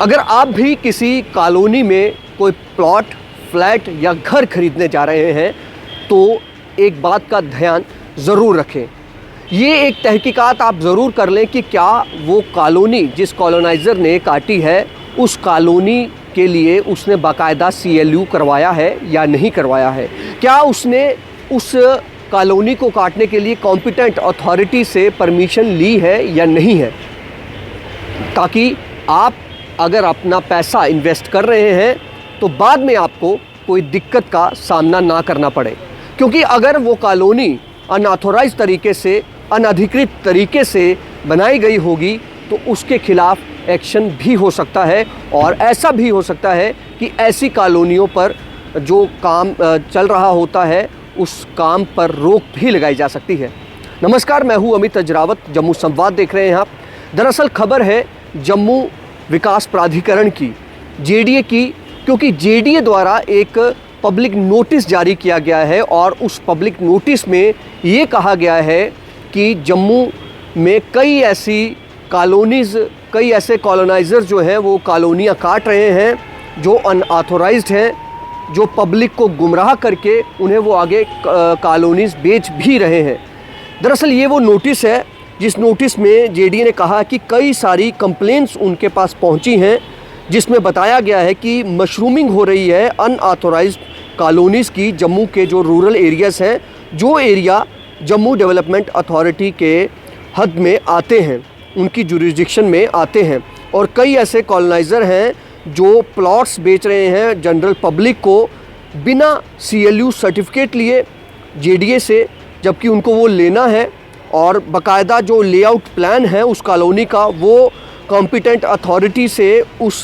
अगर आप भी किसी कॉलोनी में कोई प्लॉट, फ्लैट या घर खरीदने जा रहे हैं तो एक बात का ध्यान ज़रूर रखें। ये एक तहकीकात आप ज़रूर कर लें कि क्या वो कॉलोनी जिस कॉलोनाइज़र ने काटी है उस कॉलोनी के लिए उसने बाकायदा CLU करवाया है या नहीं करवाया है। क्या उसने उस कॉलोनी को काटने के लिए कॉम्पिटेंट अथॉरिटी से परमिशन ली है या नहीं है, ताकि आप अगर अपना पैसा इन्वेस्ट कर रहे हैं तो बाद में आपको कोई दिक्कत का सामना ना करना पड़े। क्योंकि अगर वो कॉलोनी अनऑथोराइज तरीके से, अनधिकृत तरीके से बनाई गई होगी तो उसके खिलाफ एक्शन भी हो सकता है और ऐसा भी हो सकता है कि ऐसी कॉलोनियों पर जो काम चल रहा होता है उस काम पर रोक भी लगाई जा सकती है। नमस्कार, मैं हूं अमित अजरावत, जम्मू संवाद देख रहे हैं आप। दरअसल खबर है जम्मू विकास प्राधिकरण की, JDA की, क्योंकि JDA द्वारा एक पब्लिक नोटिस जारी किया गया है और उस पब्लिक नोटिस में ये कहा गया है कि जम्मू में कई ऐसी कॉलोनीज़, कई ऐसे कॉलोनाइज़र जो हैं वो कॉलोनियाँ काट रहे हैं जो अनऑथोराइज्ड हैं, जो पब्लिक को गुमराह करके उन्हें वो आगे कॉलोनीज़ बेच भी रहे हैं। दरअसल ये वो नोटिस है जिस नोटिस में JDA ने कहा कि कई सारी कंप्लेंट्स उनके पास पहुंची हैं जिसमें बताया गया है कि मशरूमिंग हो रही है अनऑथोराइज्ड कॉलोनीज़ की जम्मू के जो रूरल एरियाज़ हैं, जो एरिया जम्मू डेवलपमेंट अथॉरिटी के हद में आते हैं, उनकी जुरिस्डिक्शन में आते हैं। और कई ऐसे कॉलोनाइज़र हैं जो प्लॉट्स बेच रहे हैं जनरल पब्लिक को बिना CLU सर्टिफिकेट लिए JDA से, जबकि उनको वो लेना है और बाकायदा जो लेआउट प्लान है उस कॉलोनी का वो कॉम्पिटेंट अथॉरिटी से, उस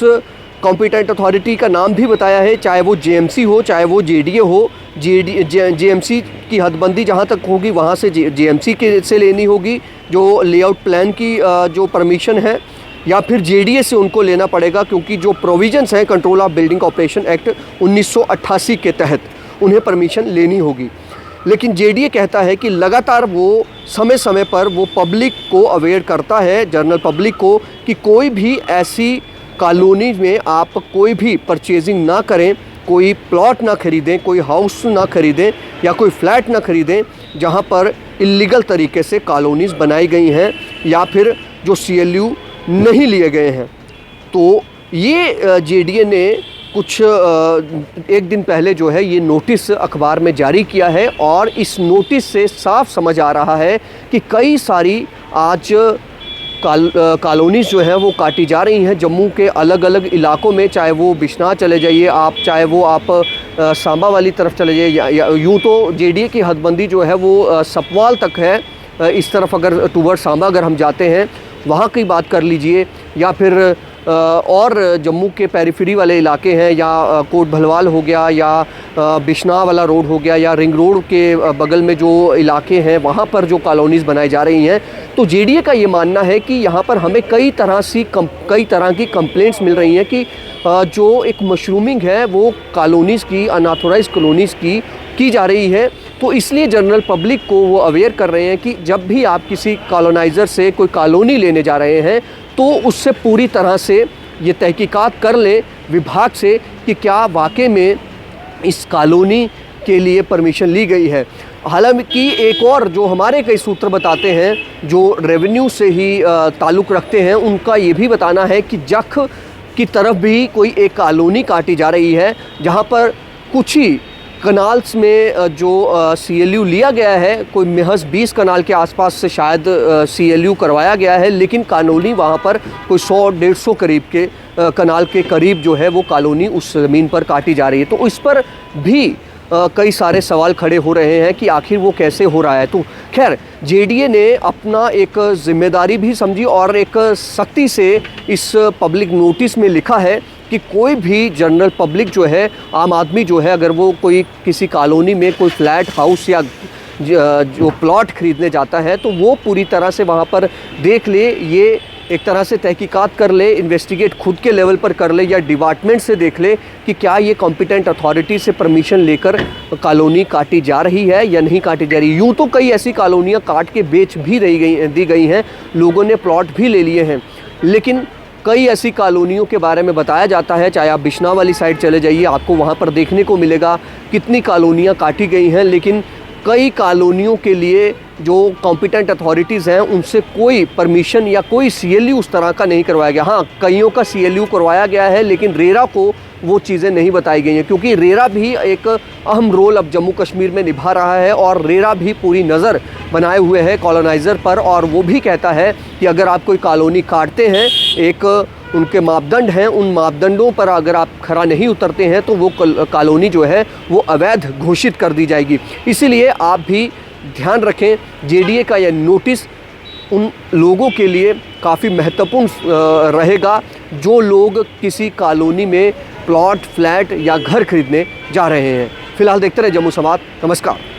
कॉम्पिटेंट अथॉरिटी का नाम भी बताया है, चाहे वो JMC हो चाहे वो JDA हो। JMC की हदबंदी जहाँ तक होगी वहाँ से JMC के से लेनी होगी जो लेआउट प्लान की जो परमिशन है, या फिर JDA से उनको लेना पड़ेगा, क्योंकि जो प्रोविजंस हैं control of building operation act 1988 के तहत उन्हें परमिशन लेनी होगी। लेकिन JDA कहता है कि लगातार वो समय समय पर वो पब्लिक को अवेयर करता है, जनरल पब्लिक को, कि कोई भी ऐसी कॉलोनी में आप कोई भी परचेजिंग ना करें, कोई प्लॉट ना ख़रीदें, कोई हाउस ना ख़रीदें या कोई फ्लैट ना ख़रीदें जहां पर इल्लीगल तरीके से कॉलोनीज़ बनाई गई हैं या फिर जो CLU नहीं लिए गए हैं। तो ये JDA ने कुछ एक दिन पहले जो है ये नोटिस अखबार में जारी किया है और इस नोटिस से साफ समझ आ रहा है कि कई सारी आज कॉलोनीज़ जो है वो काटी जा रही हैं जम्मू के अलग अलग इलाकों में, चाहे वो बिश्नाह चले जाइए आप, चाहे वो आप सांबा वाली तरफ चले जाइए, या यूँ तो JDA की हदबंदी जो है वो सपवाल तक है। इस तरफ अगर टूवर्ड सांबा अगर हम जाते हैं वहाँ की बात कर लीजिए, या फिर और जम्मू के पेरिफेरी वाले इलाके हैं, या कोट भलवाल हो गया, या बिश्नाह वाला रोड हो गया, या रिंग रोड के बगल में जो इलाके हैं वहाँ पर जो कॉलोनीज़ बनाई जा रही हैं। तो JDA का ये मानना है कि यहाँ पर हमें कई तरह की कंप्लेंट्स मिल रही हैं कि जो एक मशरूमिंग है वो कॉलोनीज़ की, अनऑथोराइज्ड कॉलोनीज़ की जा रही है। तो इसलिए जनरल पब्लिक को वो अवेयर कर रहे हैं कि जब भी आप किसी कॉलोनाइज़र से कोई कॉलोनी लेने जा रहे हैं तो उससे पूरी तरह से ये तहकीकात कर लें विभाग से कि क्या वाकई में इस कॉलोनी के लिए परमिशन ली गई है। हालांकि एक और जो हमारे कई सूत्र बताते हैं जो रेवेन्यू से ही ताल्लुक़ रखते हैं, उनका ये भी बताना है कि जख की तरफ भी कोई एक कॉलोनी काटी जा रही है जहाँ पर कुछ ही कनाल्स में जो CLU लिया गया है, कोई महज 20 कनाल के आसपास से शायद CLU करवाया गया है, लेकिन कॉलोनी वहाँ पर कोई 100-150 करीब के कनाल के करीब जो है वो कॉलोनी उस ज़मीन पर काटी जा रही है। तो इस पर भी कई सारे सवाल खड़े हो रहे हैं कि आखिर वो कैसे हो रहा है। तो खैर JDA ने अपना एक ज़िम्मेदारी भी समझी और एक सख्ती से इस पब्लिक नोटिस में लिखा है कि कोई भी जनरल पब्लिक जो है, आम आदमी जो है, अगर वो कोई किसी कॉलोनी में कोई फ्लैट, हाउस या जो प्लॉट ख़रीदने जाता है तो वो पूरी तरह से वहाँ पर देख ले, ये एक तरह से तहकीकात कर ले, इन्वेस्टिगेट खुद के लेवल पर कर ले या डिपार्टमेंट से देख ले कि क्या ये कॉम्पिटेंट अथॉरिटी से परमिशन लेकर कॉलोनी काटी जा रही है या नहीं काटी जा रही। यूँ तो कई ऐसी कॉलोनियाँ काट के बेच भी दी गई हैं, लोगों ने प्लॉट भी ले लिए हैं, लेकिन कई ऐसी कॉलोनियों के बारे में बताया जाता है। चाहे आप बिश्नाह वाली साइड चले जाइए, आपको वहाँ पर देखने को मिलेगा कितनी कॉलोनियाँ काटी गई हैं, लेकिन कई कॉलोनियों के लिए जो कॉम्पिटेंट अथॉरिटीज़ हैं उनसे कोई परमिशन या कोई CLU उस तरह का नहीं करवाया गया। हाँ, कईयों का CLU करवाया गया है, लेकिन रेरा को वो चीज़ें नहीं बताई गई हैं, क्योंकि रेरा भी एक अहम रोल अब जम्मू कश्मीर में निभा रहा है और रेरा भी पूरी नज़र बनाए हुए है कॉलोनाइज़र पर। और वो भी कहता है कि अगर आप कोई कॉलोनी काटते हैं, एक उनके मापदंड हैं, उन मापदंडों पर अगर आप खरा नहीं उतरते हैं तो वो कॉलोनी जो है वो अवैध घोषित कर दी जाएगी। इसीलिए आप भी ध्यान रखें, JDA का यह नोटिस उन लोगों के लिए काफ़ी महत्वपूर्ण रहेगा जो लोग किसी कॉलोनी में प्लॉट, फ्लैट या घर खरीदने जा रहे हैं। फिलहाल देखते रहे जम्मू संवाद। नमस्कार।